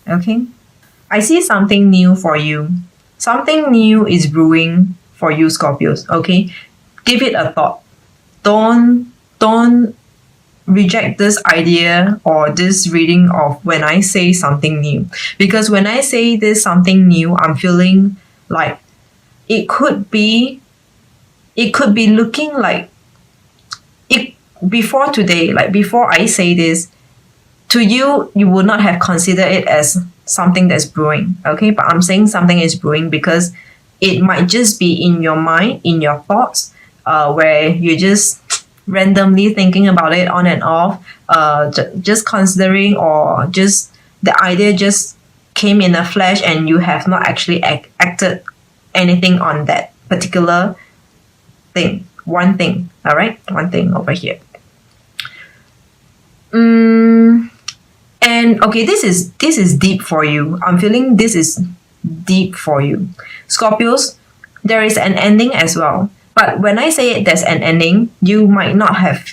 Okay? I see something new for you. Something new is brewing for you, Scorpios. Okay? Give it a thought. Don't reject this idea or this reading of when I say something new. Because when I say this something new, I'm feeling like it could be looking like it before today, like before I say this, to you, you would not have considered it as something that's brewing. Okay, but I'm saying something is brewing because it might just be in your mind, in your thoughts, where you're just randomly thinking about it on and off, just considering, or just the idea just came in a flash and you have not actually acted anything on that particular thing. One thing, all right? One thing over here. And okay, this is deep for you. I'm feeling this is deep for you. Scorpios, there is an ending as well. But when I say there's an ending, you might not have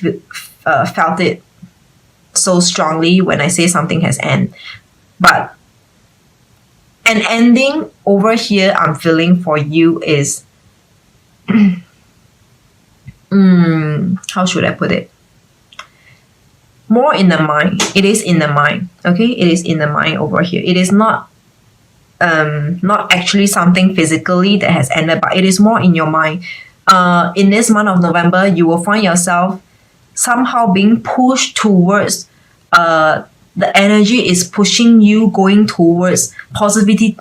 felt it so strongly when I say something has end. But an ending over here I'm feeling for you is how should I put it? More in the mind. It is in the mind. Okay, it is in the mind over here. It is not actually something physically that has ended, but it is more in your mind. In this month of November, you will find yourself somehow being pushed towards the energy is pushing you going towards positivity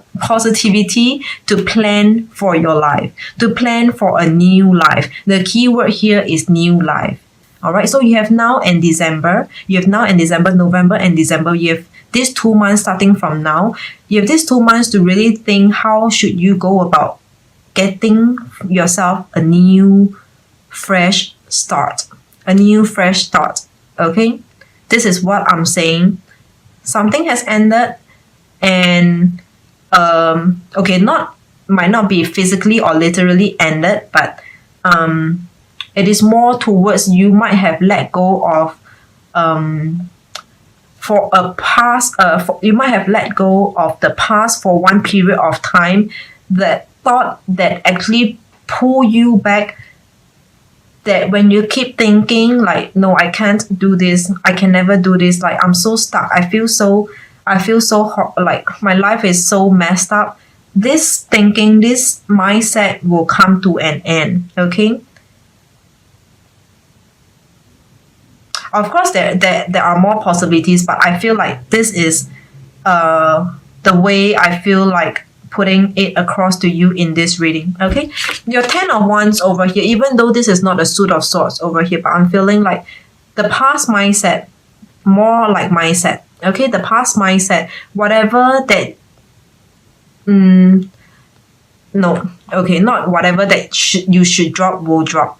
to plan for your life, to plan for a new life. The key word here is new life. All right, so you have now and December, November and December. You have these 2 months starting from now. You have these 2 months to really think how should you go about getting yourself a new fresh start. Okay, this is what I'm saying. Something has ended, and okay, might not be physically or literally ended, but it is more towards you might have let go of for a past you might have let go of the past for one period of time, that thought that actually pull you back, that when you keep thinking like, no, I can't do this, I can never do this, like I'm so stuck, I feel so like my life is so messed up, this thinking, this mindset will come to an end. Okay, of course there are more possibilities, but I feel like this is the way I feel like putting it across to you in this reading. Okay, your 10 of Wands over here, even though this is not a suit of swords over here, but I'm feeling like the past mindset, more like mindset. Okay, the past mindset, whatever that no, okay, not whatever that you should drop will drop.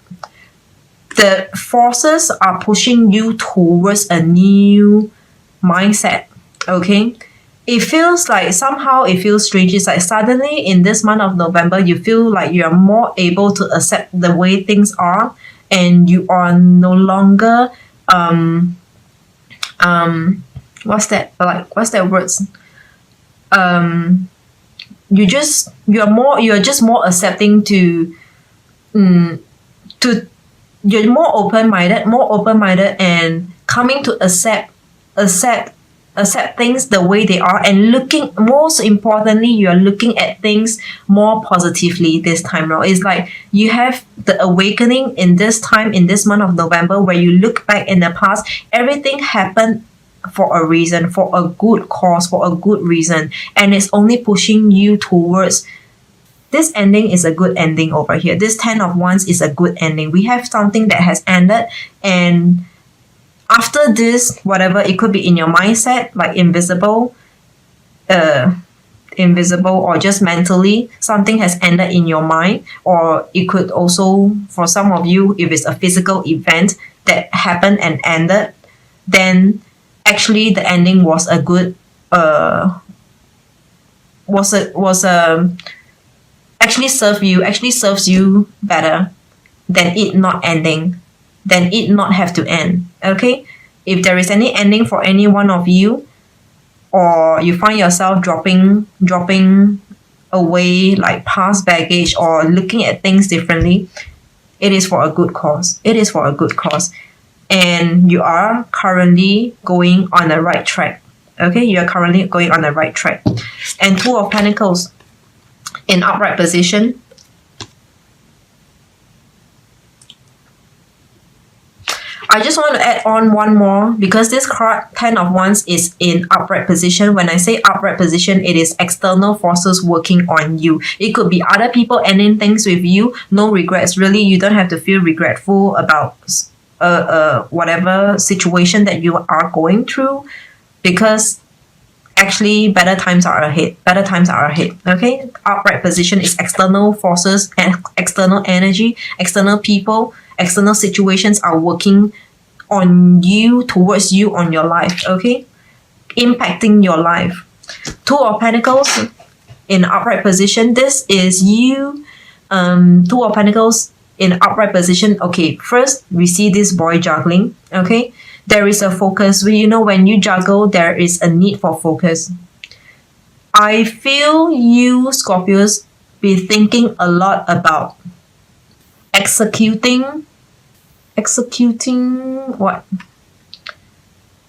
The forces are pushing you towards a new mindset. Okay, it feels like somehow it feels strange. It's like suddenly in this month of November, you feel like you are more able to accept the way things are, and you are no longer what's that words? You're just more accepting to you're more open-minded and coming to accept things the way they are, and looking, most importantly, you're looking at things more positively this time around. It's like you have the awakening in this time, in this month of November, where you look back in the past, everything happened for a reason, for a good cause, for a good reason, and it's only pushing you towards this ending is a good ending over here. This 10 of Wands is a good ending. We have something that has ended, and after this, whatever, it could be in your mindset, like invisible, or just mentally, something has ended in your mind, or it could also, for some of you, if it's a physical event that happened and ended, then actually the ending was a good, actually serves you better than it not ending, than it not have to end. Okay, if there is any ending for any one of you, or you find yourself dropping away like past baggage or looking at things differently, it is for a good cause. It is for a good cause. And you are currently going on the right track. Okay, you are currently going on the right track. And Two of Pentacles in upright position. I just want to add on one more because this card, Ten of Wands, is in upright position. When I say upright position, it is external forces working on you. It could be other people ending things with you. No regrets. Really, you don't have to feel regretful about whatever situation that you are going through, because actually better times are ahead. Better times are ahead. Okay? Upright position is external forces and external energy, external people, external situations are working on you, towards you, on your life. Okay? Impacting your life. Two of Pentacles in upright position. This is you. Two of Pentacles in upright position. Okay, first we see this boy juggling. Okay? There is a focus. When you juggle, there is a need for focus. I feel you, Scorpios, be thinking a lot about executing what?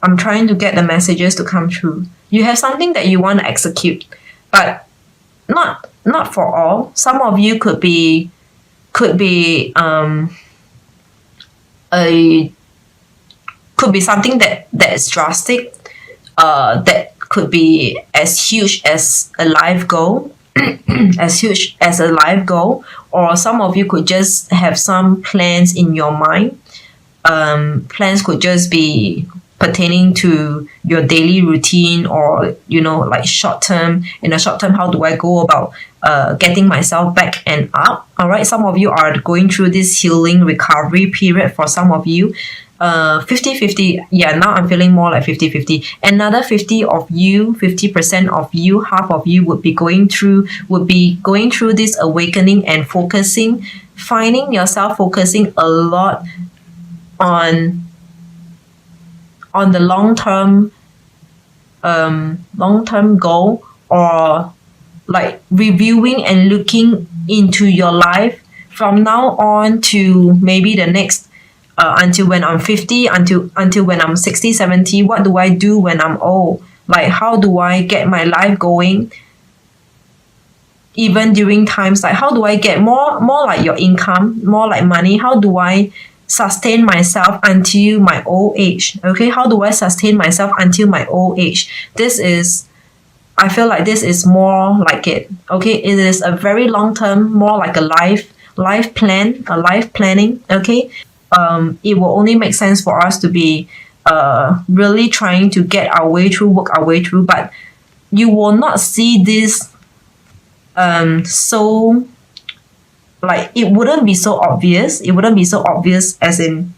I'm trying to get the messages to come through. You have something that you want to execute, but not for all. Some of you could be something that is drastic, that could be as huge as a life goal, or some of you could just have some plans in your mind. Plans could just be pertaining to your daily routine, or like short term. In the short term, how do I go about getting myself back and up? All right, some of you are going through this healing recovery period. For some of you, 50-50. Yeah, now I'm feeling more like 50-50. Another 50% of you, half of you would be going through this awakening and finding yourself focusing a lot on the long-term goal, or like reviewing and looking into your life from now on to maybe the next, until when I'm 50, until when I'm 60, 70. What do I do when I'm old? Like, how do I get my life going? Even during times like, how do I get more like your income, more like money? How do I sustain myself until my old age? Okay, how do I sustain myself until my old age? I feel like this is more like it. Okay, it is a very long term, more like a life planning. Okay, it will only make sense for us to be really trying to get our way through, work our way through, but you will not see this so, like, it wouldn't be so obvious as in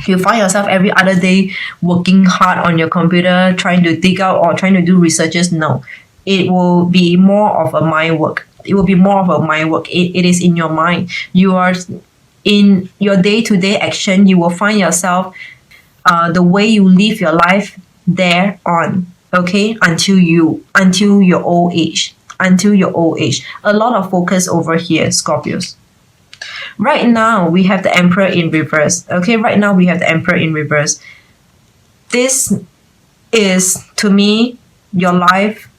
you find yourself every other day working hard on your computer, trying to dig out or trying to do researches. No, it will be more of a mind work. It is in your mind. You are in your day-to-day action. You will find yourself the way you live your life there on, okay, until your old age. A lot of focus over here, Scorpios. Right now, we have the Emperor in reverse. Okay, This is, to me, your life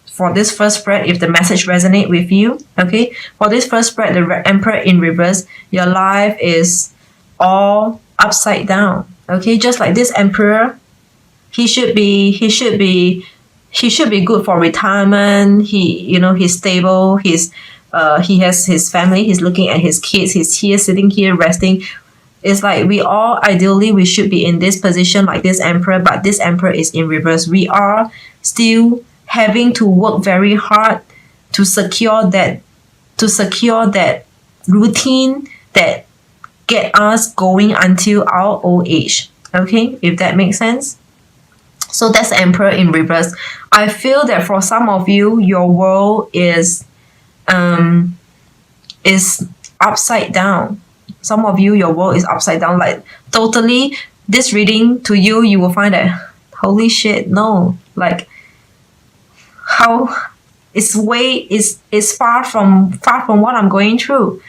for this first spread, if the message resonates with you. Okay, for this first spread, the Emperor in reverse, your life is all upside down. Okay, just like this Emperor, he should be good for retirement. He's stable. He has his family. He's looking at his kids. He's here, sitting here, resting. It's like we should be in this position like this Emperor, but this Emperor is in reverse. We are still having to work very hard to secure that routine that get us going until our old age. Okay, if that makes sense. So that's Emperor in reverse. I feel that for some of you, your world is upside down. Some of you, your world is upside down. Like, totally, this reading to you, you will find that, holy shit, no. Like, how is far from what I'm going through.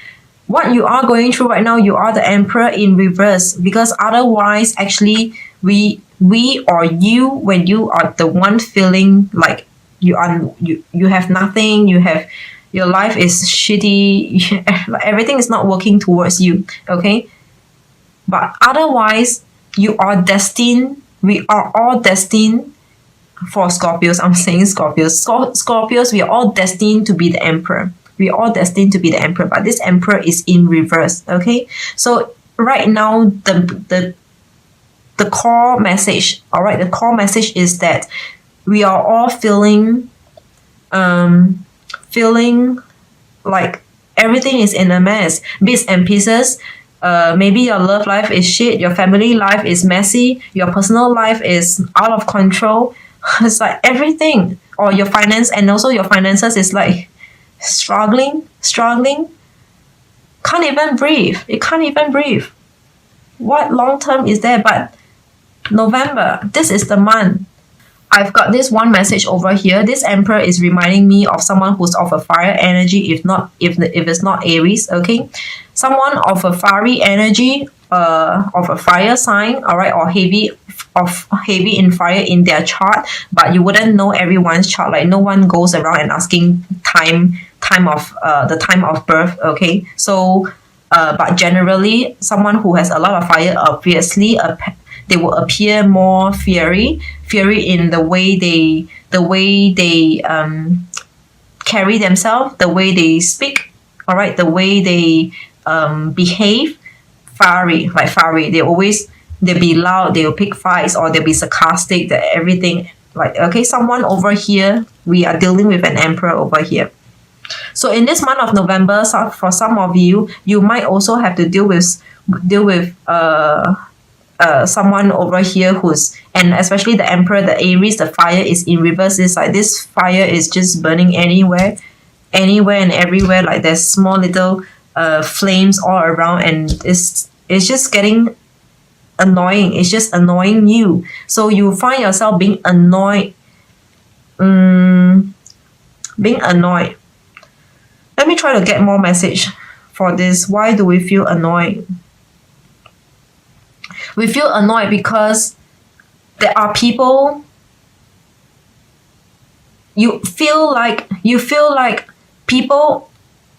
What you are going through right now, you are the emperor in reverse, because otherwise actually we or you, when you are the one feeling like you have nothing, your life is shitty, everything is not working towards you, okay? But otherwise, you are destined, we are all destined for Scorpios. I'm saying Scorpios. Scorpios, we are all destined to be the emperor. We are all destined to be the emperor, but this emperor is in reverse, okay? So right now, the core message, all right, the core message is that we are all feeling like everything is in a mess, bits and pieces. Maybe your love life is shit, your family life is messy, your personal life is out of control. It's like everything, or your finance, and also your finances is like struggling. Can't even breathe. It can't even breathe. What long term is there? But November, this is the month. I've got this one message over here. This emperor is reminding me of someone who's of a fire energy, if it's not Aries, okay? Someone of a fiery energy, of a fire sign, all right, or heavy in fire in their chart, but you wouldn't know everyone's chart. Like no one goes around and asking time of birth, okay? So but generally someone who has a lot of fire, obviously they will appear more fiery in the way they carry themselves, the way they speak, all right, the way they behave. Fiery. They'll be loud, they'll pick fights, or they'll be sarcastic, that everything, like, okay, someone over here, we are dealing with an emperor over here. So in this month of November, for some of you, you might also have to deal with someone over here and especially the emperor, the Aries, the fire is in reverse. It's like this fire is just burning anywhere and everywhere. Like there's small little flames all around, and it's just getting annoying. It's just annoying you. So you find yourself being annoyed. Let me try to get more message for this. Why do we feel annoyed? We feel annoyed because there are people, you feel like people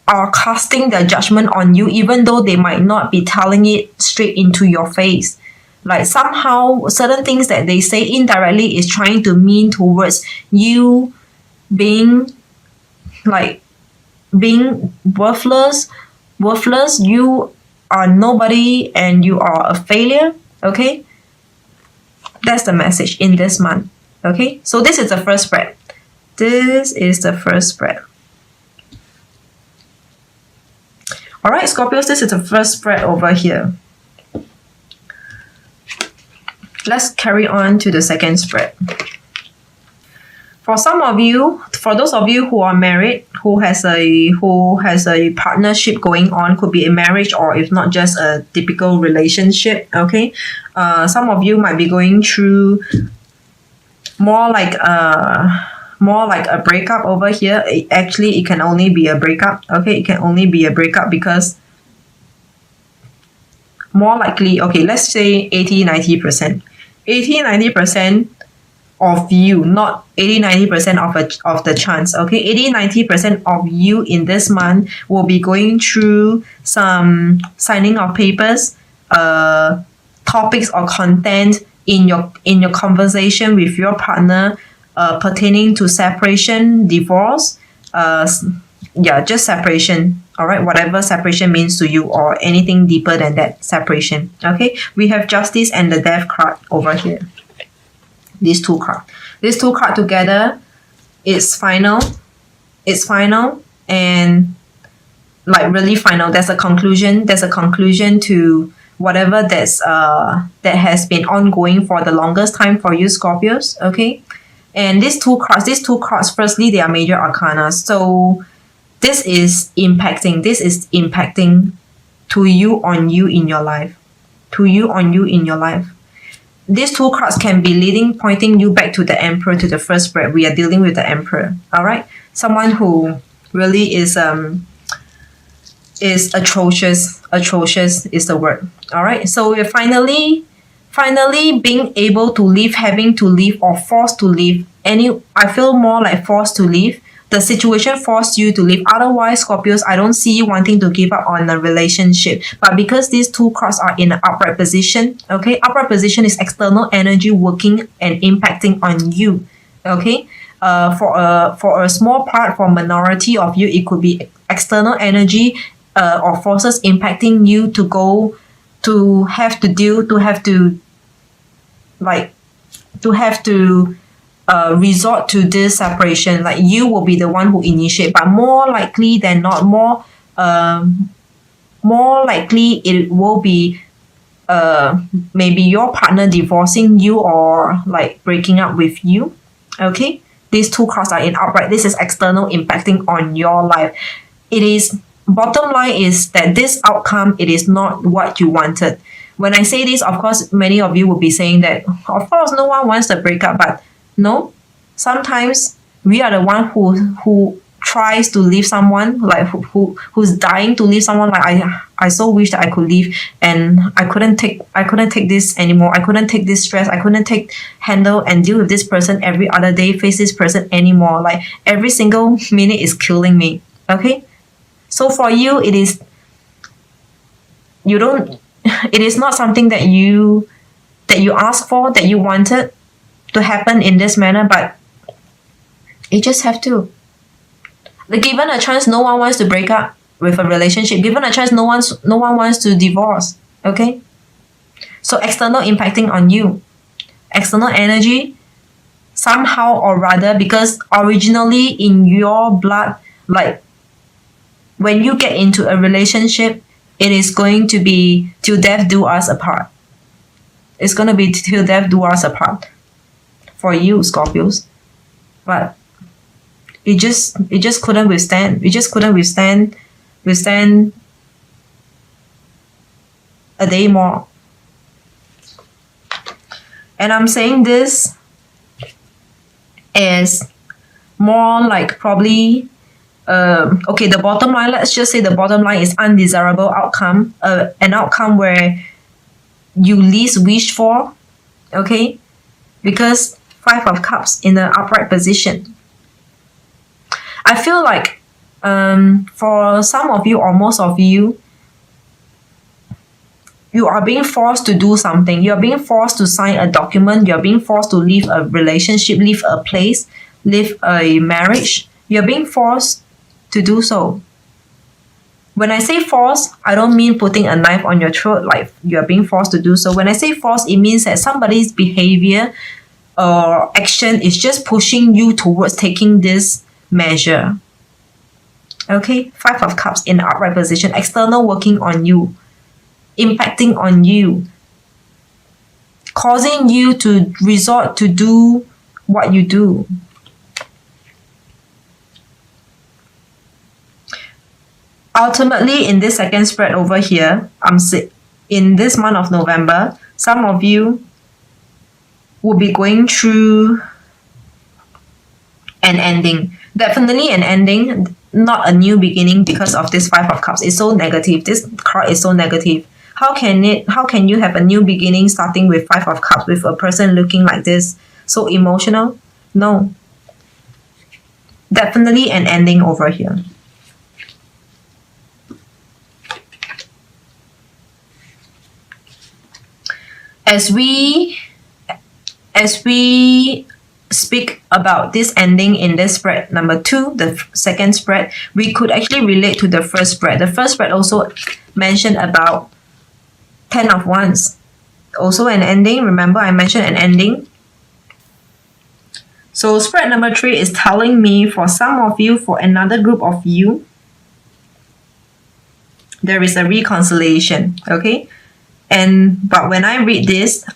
are casting their judgment on you, even though they might not be telling it straight into your face. Like somehow certain things that they say indirectly is trying to mean towards you being worthless. You are nobody and you are a failure, okay? That's the message in this month, okay? So this is the first spread. All right, Scorpios, this is the first spread over here. Let's carry on to the second spread. For those of you who are married, who has a partnership going on, could be a marriage or if not just a typical relationship, okay? Some of you might be going through more like a breakup over here. It can only be a breakup, okay? It can only be a breakup because more likely, okay, let's say 80-90%. 80-90% of you, not 80-90% of the chance, okay? 80-90% of you in this month will be going through some signing of papers, topics or content in your conversation with your partner, pertaining to separation, divorce, just separation, all right? Whatever separation means to you, or anything deeper than that separation, okay? We have Justice and the Death card over here. These two cards together, it's final and like really final. There's a conclusion to whatever that has been ongoing for the longest time for you, Scorpios, okay? And these two cards, firstly, they are major arcana. So this is impacting to you on you in your life. these two cards can be pointing you back to the Emperor, to the first spread. We are dealing with the Emperor. All right, someone who really is atrocious. Atrocious is the word. All right, so we're finally being able to leave, having to leave, or forced to leave. I feel more like forced to leave. The situation forced you to leave. Otherwise, Scorpios, I don't see you wanting to give up on a relationship. But because these two cards are in an upright position, okay, upright position is external energy working and impacting on you, okay. For a small part, for minority of you, it could be external energy or forces impacting you to have to resort to this separation. Like, you will be the one who initiate, but more likely than not, more likely it will be maybe your partner divorcing you or like breaking up with you. Okay, these two cards are in upright. This is external impacting on your life. It is, bottom line is that this outcome, it is not what you wanted. When I say this, of course, many of you will be saying that, of course, no one wants to break up, but no, sometimes we are the one who tries to leave someone, like who's dying to leave someone. Like, I so wish that I could leave, and I couldn't take this anymore. I couldn't take this stress. I couldn't handle and deal with this person every other day, face this person anymore. Like, every single minute is killing me. Okay, so for you, it is not something that you asked for, that you wanted to happen in this manner, but it just have to. Like, given a chance, no one wants to break up with a relationship. Given a chance, no one wants to divorce. Okay, so external impacting on you, external energy, somehow or rather, because originally in your blood, like when you get into a relationship, it is going to be till death do us apart. It's going to be till death do us apart for you, Scorpios. But it just couldn't withstand. We just couldn't withstand a day more. And I'm saying this as more like probably okay, the bottom line, let's just say the bottom line is undesirable outcome, an outcome where you least wish for, okay? Because 5 of Cups in the upright position. I feel like for some of you or most of you, you are being forced to do something. You're being forced to sign a document. You're being forced to leave a relationship, leave a place, leave a marriage. You're being forced to do so. When I say force, I don't mean putting a knife on your throat, like you're being forced to do so. When I say force, it means that somebody's behavior or action is just pushing you towards taking this measure. Okay, 5 of Cups in the upright position, external working on you, impacting on you, causing you to resort to do what you do. Ultimately, in this second spread over here, in this month of November, some of you will be going through an ending. Definitely an ending, not a new beginning, because of this 5 of Cups. It's so negative. This card is so negative. How can you have a new beginning starting with 5 of Cups with a person looking like this? So emotional? No. Definitely an ending over here. As we speak about this ending in this spread number 2, the second spread, we could actually relate to the first spread. The first spread also mentioned about 10 of Wands. Also an ending. Remember, I mentioned an ending. So spread number 3 is telling me, for some of you, for another group of you, there is a reconciliation. Okay? But when I read this,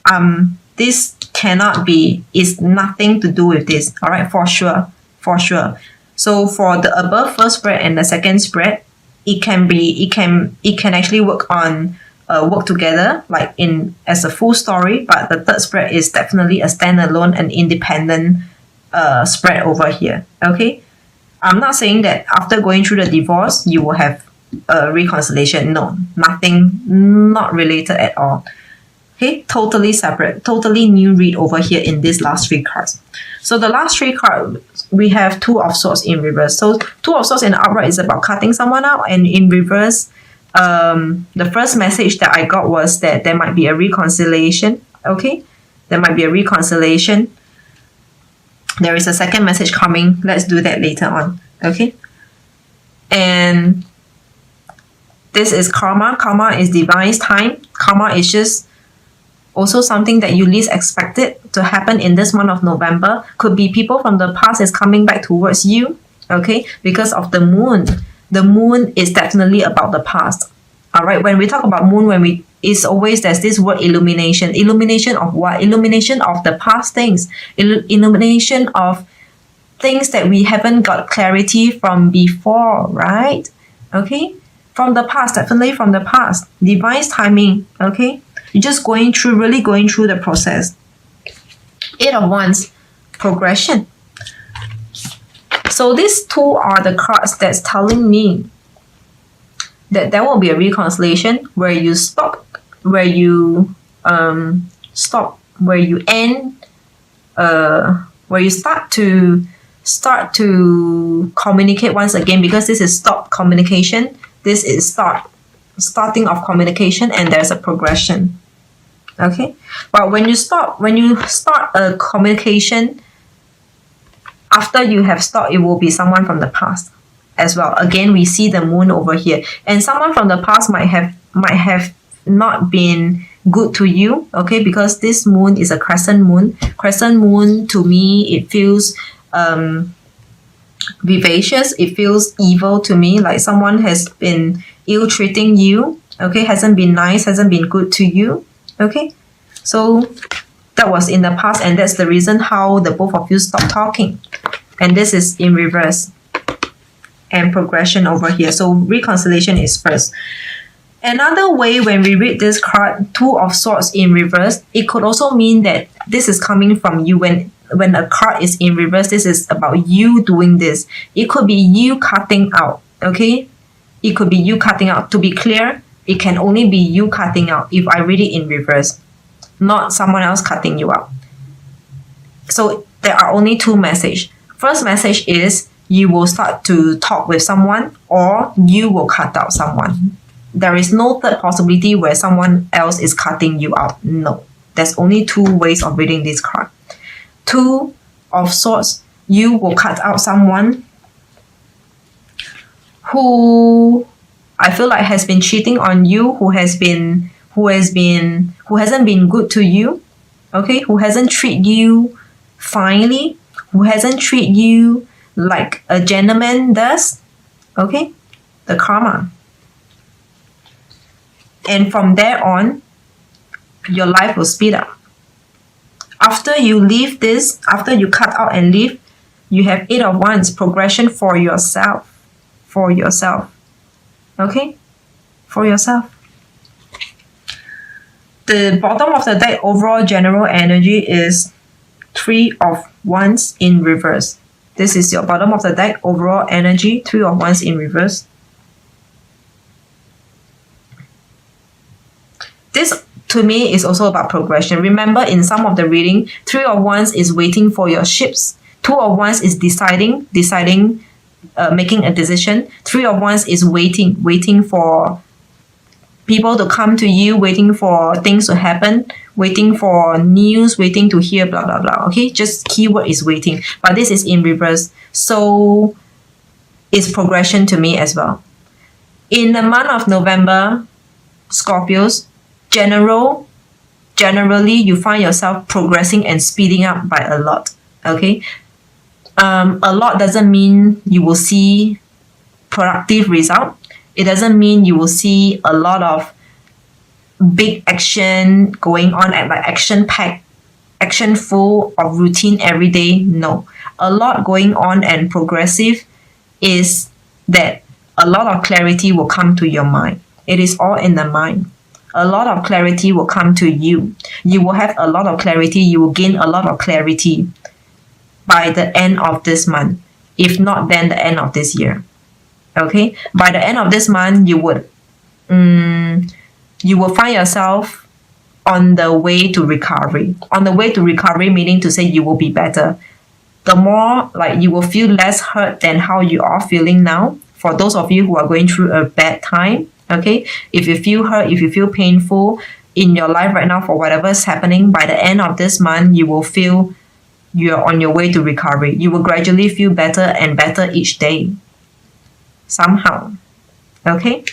this cannot be, is nothing to do with this. All right, for sure. So for the above first spread and the second spread, it can actually work on work together, like in as a full story, but the third spread is definitely a standalone and independent spread over here. Okay, I'm not saying that after going through the divorce you will have a reconciliation. No, nothing, not related at all. Okay, totally separate, totally new read over here in these last three cards. So the last three cards, we have Two of Swords in reverse. So Two of Swords in the upright is about cutting someone out, and in reverse, the first message that I got was that there might be a reconciliation. Okay, there might be a reconciliation. There is a second message coming. Let's do that later on. Okay, and this is karma. Karma is device time. Karma is just also something that you least expected to happen in this month of November. Could be people from the past is coming back towards you, okay, because of the moon. The moon is definitely about the past. All right, when we talk about moon, it's always there's this word illumination. Illumination of what? Illumination of the past things. Illumination of things that we haven't got clarity from before, right? Okay, from the past, definitely from the past. Device timing, okay? You're just really going through the process. Eight of Wands, progression. So these two are the cards that's telling me that there will be a reconciliation where you stop, where you end, where you start to communicate once again, because this is stop communication. This is starting of communication, and there's a progression. Okay, but when you start a communication, after you have stopped, it will be someone from the past as well. Again, we see the moon over here, and someone from the past might have not been good to you. Okay, because this moon is a crescent moon. Crescent moon, to me, it feels vivacious. It feels evil to me, like someone has been ill-treating you. Okay, hasn't been nice, hasn't been good to you. Okay, so that was in the past, and that's the reason how the both of you stopped talking. And this is in reverse, and progression over here. So reconciliation is first. Another way, when we read this card, Two of Swords in reverse, it could also mean that this is coming from you. When a card is in reverse, this is about you doing this. It could be you cutting out. Okay, it could be you cutting out. To be clear, it can only be you cutting out if I read it in reverse, not someone else cutting you out. So there are only two messages. First message is you will start to talk with someone, or you will cut out someone. There is no third possibility where someone else is cutting you out. No, there's only two ways of reading this card. Two of Swords, you will cut out someone who I feel like has been cheating on you, who hasn't been good to you, okay, who hasn't treated you finely, who hasn't treated you like a gentleman does, okay, the karma. And from there on, your life will speed up. After you leave this, after you cut out and leave, you have Eight of Wands, progression for yourself. For yourself. Okay? For yourself. The bottom of the deck, overall general energy, is Three of Wands in reverse. This is your bottom of the deck, overall energy, Three of Wands in reverse. This, to me, is also about progression. Remember, in some of the reading, Three of Wands is waiting for your ships. Two of Wands is deciding, making a decision. Three of Wands is waiting for people to come to you, waiting for things to happen, waiting for news, waiting to hear blah blah blah. Okay, just keyword is waiting, but this is in reverse, so it's progression to me as well. In the month of November, Scorpios, generally you find yourself progressing and speeding up by a lot. Okay, a lot doesn't mean you will see productive result. It doesn't mean you will see a lot of big action going on, at like action packed, action full of routine every day. No, a lot going on and progressive is that a lot of clarity will come to your mind. It is all in the mind. a lot of clarity will come to you. You will have a lot of clarity. You will gain a lot of clarity by the end of this month. If not, then the end of this year. Okay? By the end of this month, you will find yourself on the way to recovery. On the way to recovery, meaning to say you will be better. The more, like, you will feel less hurt than how you are feeling now. For those of you who are going through a bad time, okay, if you feel hurt, if you feel painful in your life right now for whatever is happening, by the end of this month, you will feel you're on your way to recovery. You will gradually feel better and better each day. Somehow. Okay?